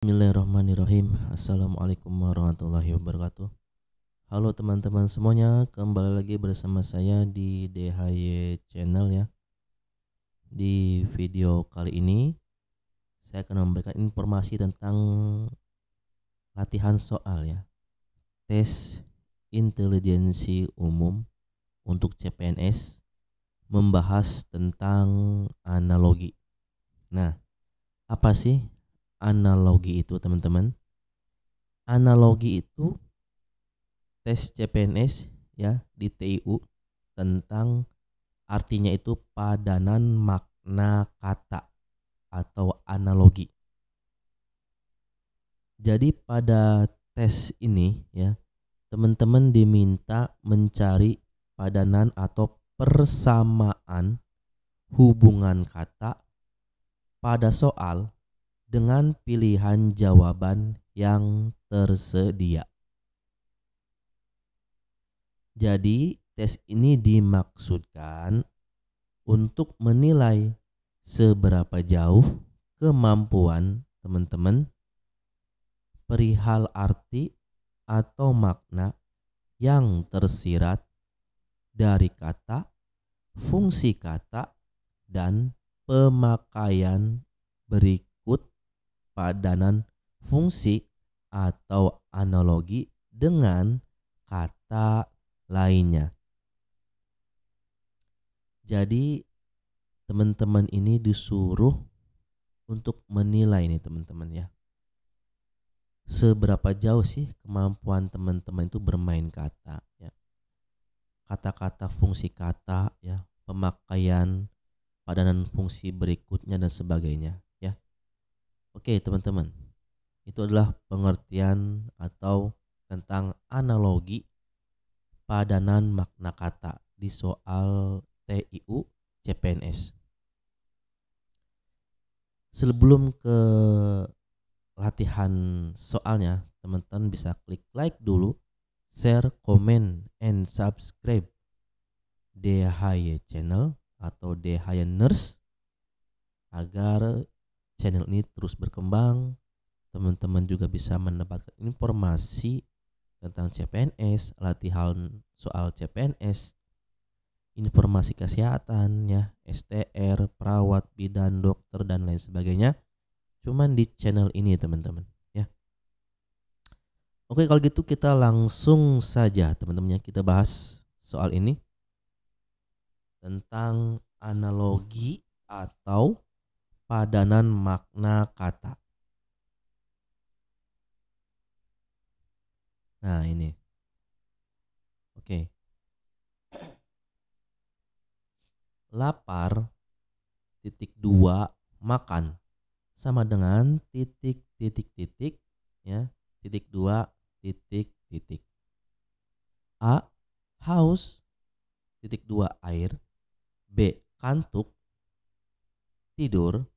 Bismillahirrahmanirrahim. Assalamualaikum warahmatullahi wabarakatuh. Halo teman-teman semuanya, kembali lagi bersama saya di DHY Channel ya. Di video kali ini saya akan memberikan informasi tentang latihan soal ya. Tes intelijensi umum untuk CPNS membahas tentang analogi. Nah, apa sih analogi itu teman-teman? Analogi itu tes CPNS ya di TIU tentang artinya itu padanan makna kata atau analogi. Jadi pada tes ini ya, teman-teman diminta mencari padanan atau persamaan hubungan kata pada soal dengan pilihan jawaban yang tersedia. Jadi tes ini dimaksudkan untuk menilai seberapa jauh kemampuan teman-teman perihal arti atau makna yang tersirat dari kata, fungsi kata, dan pemakaian berikut padanan fungsi atau analogi dengan kata lainnya. Jadi teman-teman ini disuruh untuk menilai nih teman-teman ya. Seberapa jauh sih kemampuan teman-teman itu bermain kata ya. Kata-kata, fungsi kata ya, pemakaian padanan fungsi berikutnya dan sebagainya ya. Oke, teman-teman. Itu adalah pengertian atau tentang analogi padanan makna kata di soal TIU CPNS. Sebelum ke latihan soalnya, teman-teman bisa klik like dulu, share, comment, and subscribe DHY Channel atau DHY Nurse agar channel ini terus berkembang. Teman-teman juga bisa mendapatkan informasi tentang CPNS, latihan soal CPNS, informasi kesehatan ya, STR, perawat, bidan, dokter dan lain sebagainya. Cuman di channel ini teman-teman ya. Oke, kalau gitu kita langsung saja teman-teman ya, kita bahas soal ini tentang analogi atau padanan makna kata. Nah, ini. Oke. Lapar titik 2 makan sama dengan titik ya, titik 2 titik. A haus titik 2 air, B kantuk tidur,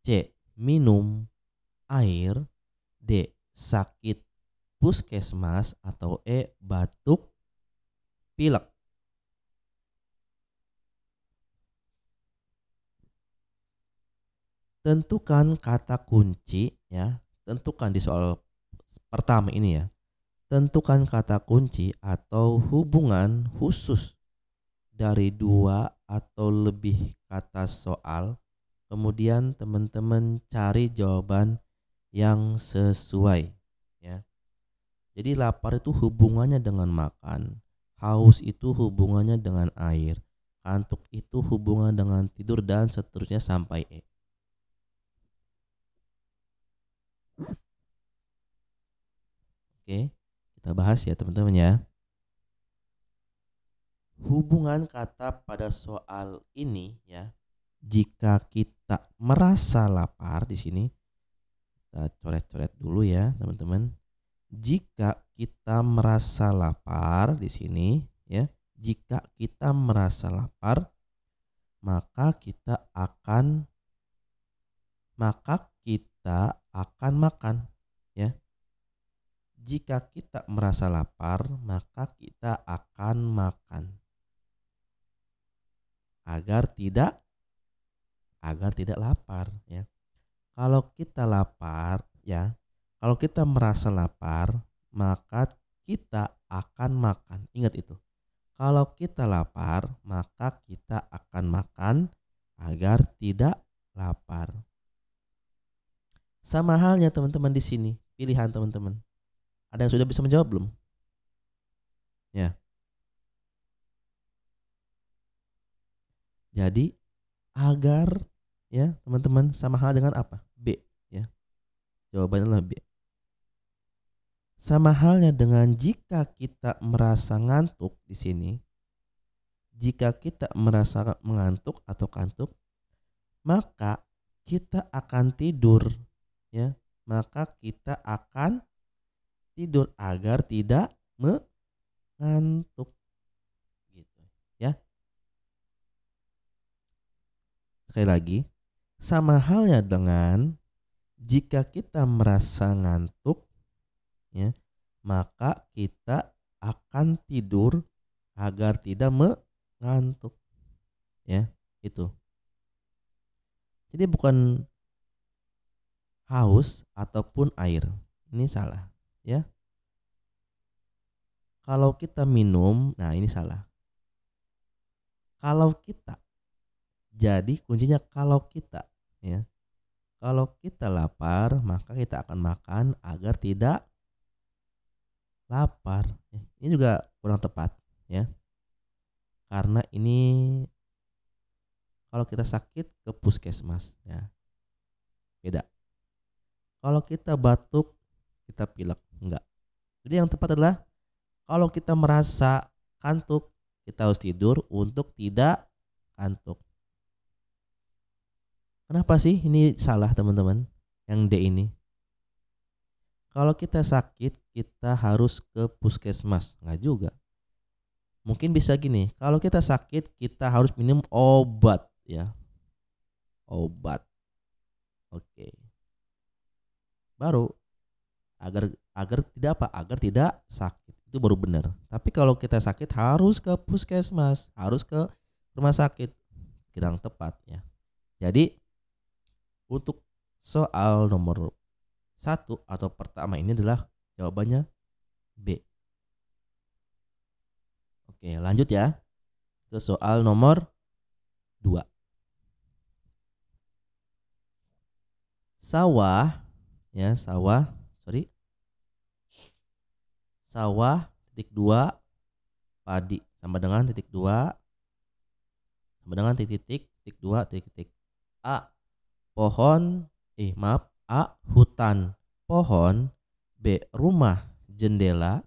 C minum air, D sakit puskesmas, atau E batuk pilek. Tentukan kata kunci ya. Tentukan di soal pertama ini ya. Tentukan kata kunci atau hubungan khusus dari dua atau lebih kata soal. Kemudian teman-teman cari jawaban yang sesuai ya. Jadi lapar itu hubungannya dengan makan, haus itu hubungannya dengan air, kantuk itu hubungan dengan tidur dan seterusnya sampai E. Oke, kita bahas ya teman-teman ya. Hubungan kata pada soal ini ya, jika kita merasa lapar di sini, kita coret-coret dulu ya teman-teman. Jika kita merasa lapar di sini ya, jika kita merasa lapar, maka kita akan makan ya. Jika kita merasa lapar, maka kita akan makan agar tidak lapar ya. Kalau kita lapar ya, Kalau kita merasa lapar, maka kita akan makan. Ingat itu. Kalau kita lapar, maka kita akan makan agar tidak lapar. Sama halnya teman-teman di sini, pilihan teman-teman. Ada yang sudah bisa menjawab belum? Ya. Jadi agar, ya teman-teman, sama hal dengan apa? B, ya. Jawabannya adalah B. Sama halnya dengan jika kita merasa ngantuk di sini. Jika kita merasa mengantuk atau kantuk, maka kita akan tidur, ya. Maka kita akan tidur agar tidak mengantuk, gitu, ya. Sekali lagi, sama halnya dengan jika kita merasa ngantuk, ya, maka kita akan tidur agar tidak mengantuk, ya, itu. Jadi bukan haus ataupun air, ini salah, ya. Kalau kita minum, nah ini salah. Kalau kita, jadi kuncinya kalau kita, ya. Kalau kita lapar, maka kita akan makan agar tidak lapar. Ini juga kurang tepat, ya. Karena ini kalau kita sakit ke puskesmas, ya. Beda. Kalau kita batuk, kita pilek, enggak. Jadi yang tepat adalah kalau kita merasa kantuk, kita harus tidur untuk tidak kantuk. Kenapa sih ini salah teman-teman? Yang D ini. Kalau kita sakit, kita harus ke puskesmas. Enggak juga. Mungkin bisa gini, kalau kita sakit, kita harus minum obat, ya. Obat. Oke. Baru agar tidak apa? Agar tidak sakit. Itu baru benar. Tapi kalau kita sakit harus ke puskesmas, harus ke rumah sakit. Kurang tepat, ya. Jadi untuk soal nomor 1 atau pertama ini adalah jawabannya B. Oke, lanjut ya ke soal nomor 2. Sawah, ya, sawah titik 2 padi sama dengan titik 2 sama dengan titik 2 titik. A, pohon, A, hutan, pohon. B, rumah, jendela.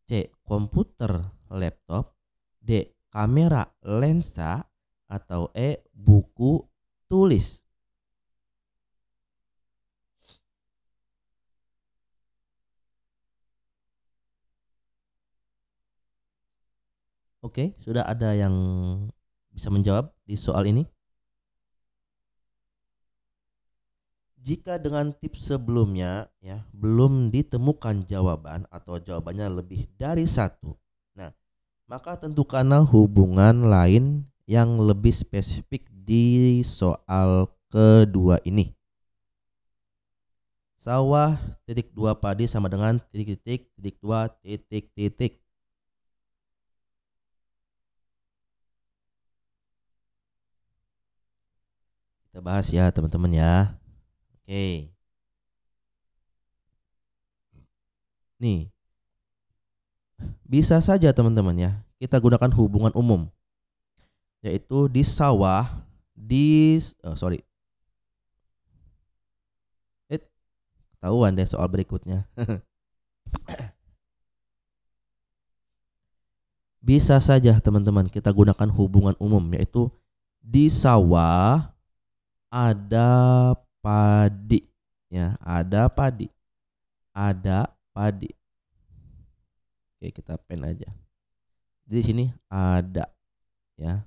C, komputer, laptop. D, kamera, lensa. Atau E, buku, tulis. Oke, sudah ada yang bisa menjawab di soal ini? Jika dengan tips sebelumnya, ya, belum ditemukan jawaban atau jawabannya lebih dari 1, nah, maka tentukanlah hubungan lain yang lebih spesifik di soal kedua ini. Sawah titik 2 padi sama dengan titik 2 titik. Kita bahas ya teman-teman ya. Oke. Nih. Bisa saja teman-teman ya, kita gunakan hubungan umum. Yaitu di sawah, ketahuan deh soal berikutnya. Bisa saja teman-teman kita gunakan hubungan umum, yaitu di sawah ada padi, ya, ada padi. Oke, kita pen aja. Jadi di sini ada, ya.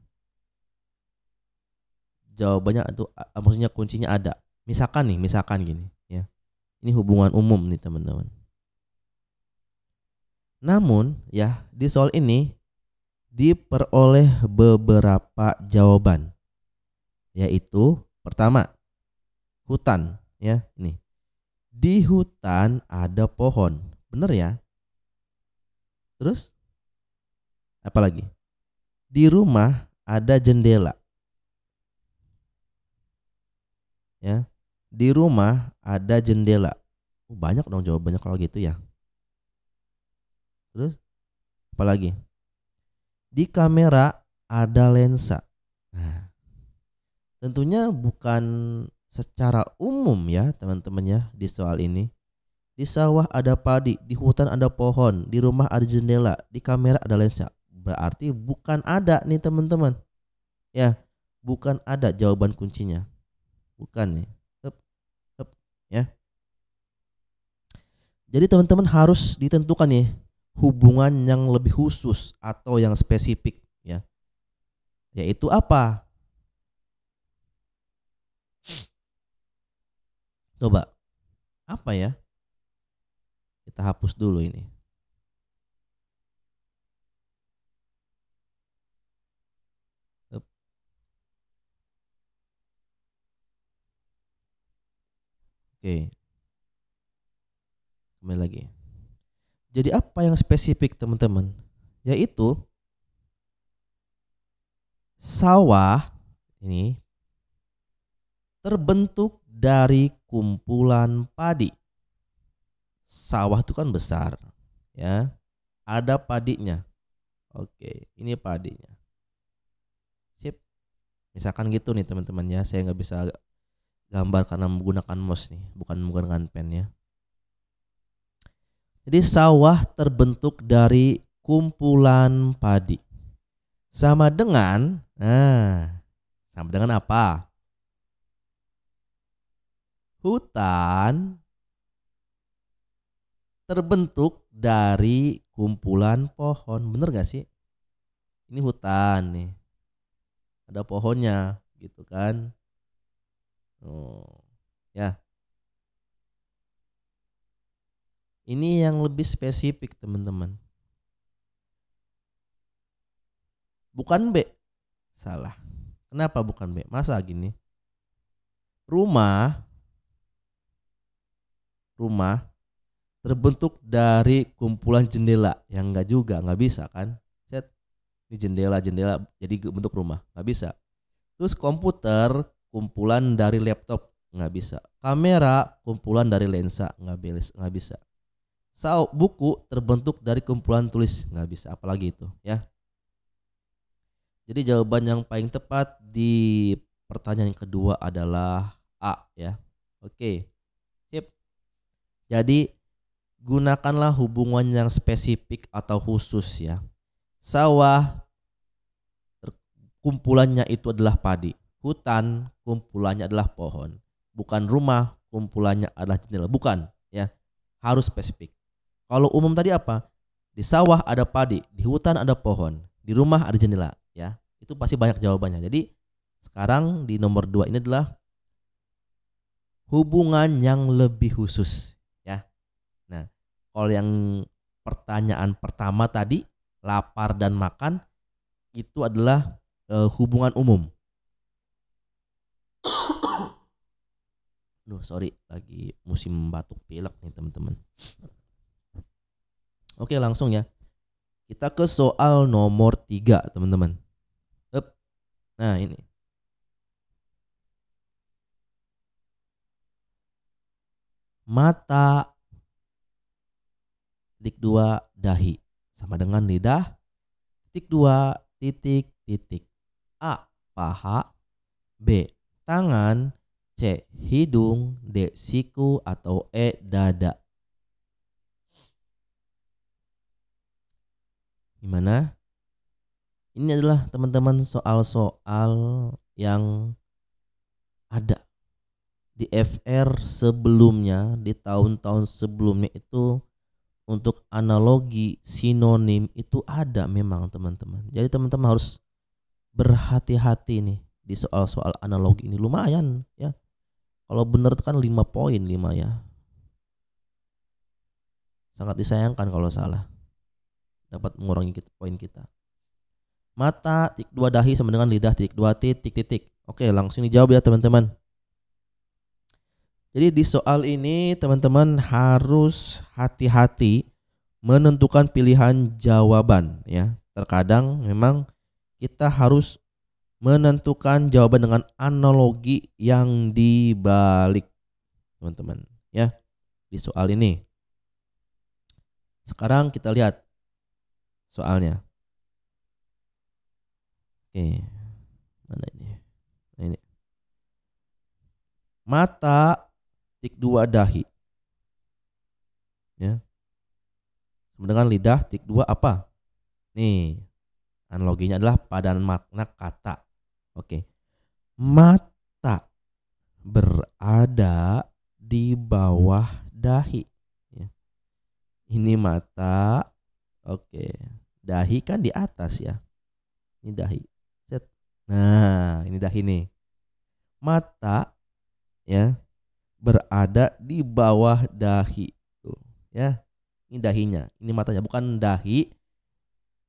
Jawabannya itu maksudnya kuncinya ada. Misalkan gini, ya. Ini hubungan umum nih teman-teman. Namun ya, di soal ini diperoleh beberapa jawaban. Yaitu pertama, hutan, ya. Nih. Di hutan ada pohon. Bener ya? Terus apa lagi? Di rumah ada jendela. Ya. Di rumah ada jendela. Banyak dong jawabannya kalau gitu ya. Terus apa lagi? Di kamera ada lensa. Nah, tentunya bukan secara umum ya teman-teman ya di soal ini. Di sawah ada padi, di hutan ada pohon, di rumah ada jendela, di kamera ada lensa. Berarti bukan ada nih teman-teman. Ya, bukan ada jawaban kuncinya. Bukan nih. Hup, ya. Jadi teman-teman harus ditentukan nih hubungan yang lebih khusus atau yang spesifik ya. Yaitu apa? Coba. Apa ya? Kita hapus dulu ini. Oke. Kembali lagi. Jadi apa yang spesifik teman-teman? Yaitu sawah ini terbentuk dari kumpulan padi. Sawah itu kan besar ya. Ada padinya. Oke, ini padinya. Sip. Misalkan gitu nih teman-teman ya. Saya nggak bisa gambar karena menggunakan mouse nih, bukan menggunakan pen ya. Jadi sawah terbentuk dari kumpulan padi. Sama dengan, sama dengan apa? Hutan terbentuk dari kumpulan pohon. Bener gak sih? Ini hutan nih. Ada pohonnya gitu kan. Oh, ya. Ini yang lebih spesifik teman-teman. Bukan B. Salah. Kenapa bukan B? Masa gini? Rumah terbentuk dari kumpulan jendela. Yang enggak juga, enggak bisa kan? Set. Ini jendela jadi bentuk rumah. Enggak bisa. Terus komputer kumpulan dari laptop. Enggak bisa. Kamera kumpulan dari lensa. Enggak bisa. Buku terbentuk dari kumpulan tulis. Enggak bisa. Apalagi itu ya. Jadi jawaban yang paling tepat di pertanyaan yang kedua adalah A ya. Oke. Sip. Jadi gunakanlah hubungan yang spesifik atau khusus ya. Sawah kumpulannya itu adalah padi. Hutan kumpulannya adalah pohon. Bukan rumah kumpulannya adalah jendela. Bukan ya. Harus spesifik. Kalau umum tadi apa? Di sawah ada padi, di hutan ada pohon, di rumah ada jendela ya. Itu pasti banyak jawabannya. Jadi sekarang di nomor 2 ini adalah hubungan yang lebih khusus ya. Nah, kalau yang pertanyaan pertama tadi lapar dan makan itu adalah hubungan umum. Duh, sorry, lagi musim batuk pilek nih teman-teman. Oke, langsung ya. Kita ke soal nomor 3 teman-teman. Nah ini. Mata titik 2 dahi sama dengan lidah titik 2 titik. A. Paha. B. Tangan. C. Hidung. D. Siku atau E. Dada. Gimana? Ini adalah teman-teman soal-soal yang ada di FR sebelumnya, di tahun-tahun sebelumnya itu untuk analogi sinonim itu ada memang teman-teman. Jadi teman-teman harus berhati-hati nih di soal-soal analogi ini. Lumayan ya. Kalau benar itu kan 5 poin 5 ya. Sangat disayangkan kalau salah. Dapat mengurangi poin kita. Mata titik 2 dahi sama dengan lidah titik 2 titik. Oke, langsung dijawab ya teman-teman. Jadi di soal ini teman-teman harus hati-hati menentukan pilihan jawaban ya. Terkadang memang kita harus menentukan jawaban dengan analogi yang dibalik, teman-teman ya, di soal ini. Sekarang kita lihat soalnya. Oke. Mana ini? Nah, ini. Mata tik 2 dahi. Ya. Sama dengan lidah tik 2 apa? Nih. Analoginya adalah padanan makna kata. Oke. Mata berada di bawah dahi. Ya. Ini mata. Oke. Dahi kan di atas ya. Ini dahi. Set. Nah, ini dahi nih. Mata ya berada di bawah dahi. Tuh, ya. Ini dahinya. Ini matanya, bukan dahi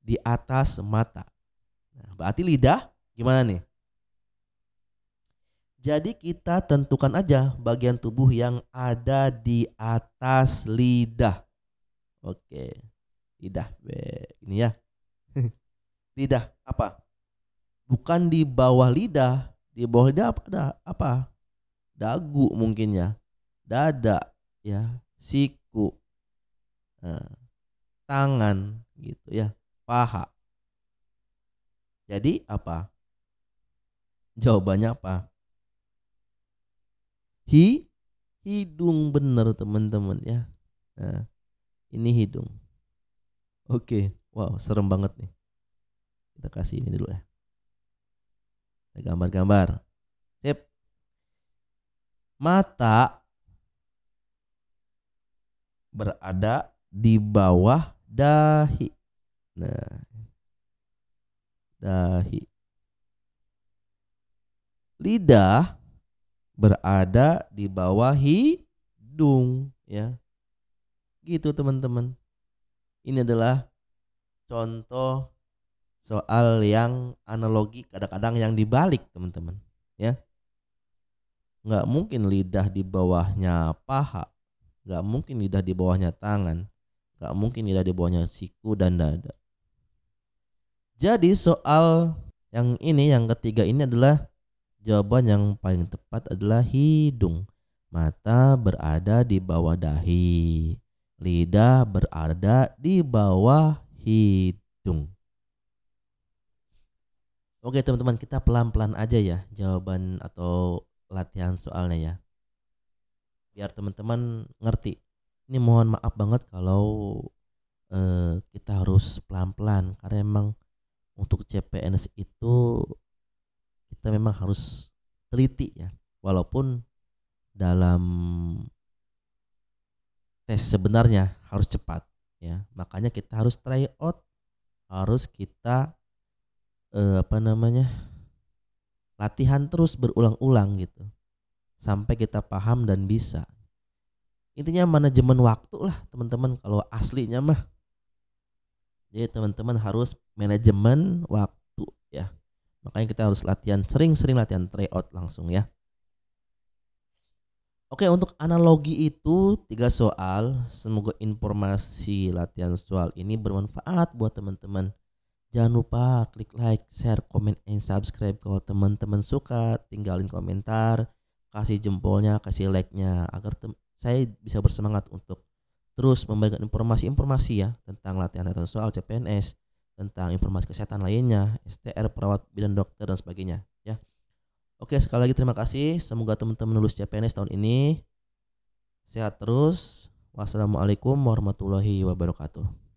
di atas mata. Nah, berarti lidah gimana nih? Jadi kita tentukan aja bagian tubuh yang ada di atas lidah. Oke. Lidah. Ini ya. Lidah apa? Bukan di bawah lidah. Di bawah lidah apa? Apa? Dagu mungkin ya. Dada ya. Siku. Tangan gitu ya. Paha. Jadi apa? Jawabannya apa? Hidung, bener teman-teman ya. Nah, ini hidung. Oke. Wow, serem banget nih. Kita kasih ini dulu ya. Kita gambar-gambar. Sip. Mata berada di bawah dahi. Nah, dahi. Lidah berada di bawah hidung ya. Gitu teman-teman. Ini adalah contoh soal yang analogi, kadang-kadang yang dibalik teman-teman ya. Nggak mungkin lidah di bawahnya paha, nggak mungkin lidah di bawahnya tangan, nggak mungkin lidah di bawahnya siku dan dada. Jadi soal yang ini, yang ketiga ini adalah jawaban yang paling tepat adalah hidung. Mata berada di bawah dahi, lidah berada di bawah hidung. Oke teman-teman, kita pelan-pelan aja ya jawaban atau latihan soalnya ya, biar teman-teman ngerti. Ini mohon maaf banget kalau kita harus pelan-pelan, karena emang untuk CPNS itu kita memang harus teliti ya, walaupun dalam tes sebenarnya harus cepat ya. Makanya kita harus try out, harus kita latihan terus berulang-ulang gitu, sampai kita paham dan bisa. Intinya manajemen waktu lah teman-teman kalau aslinya mah. Jadi teman-teman harus manajemen waktu ya. Makanya kita harus latihan, sering-sering latihan tryout langsung ya. Oke, untuk analogi itu 3 soal. Semoga informasi latihan soal ini bermanfaat buat teman-teman. Jangan lupa klik like, share, comment, and subscribe. Kalau teman-teman suka, tinggalin komentar, kasih jempolnya, kasih like-nya, agar saya bisa bersemangat untuk terus memberikan informasi-informasi ya tentang latihan soal CPNS, tentang informasi kesehatan lainnya, STR, perawat, bidan, dokter, dan sebagainya ya. Oke, sekali lagi terima kasih. Semoga teman-teman lulus CPNS tahun ini sehat terus. Wassalamualaikum warahmatullahi wabarakatuh.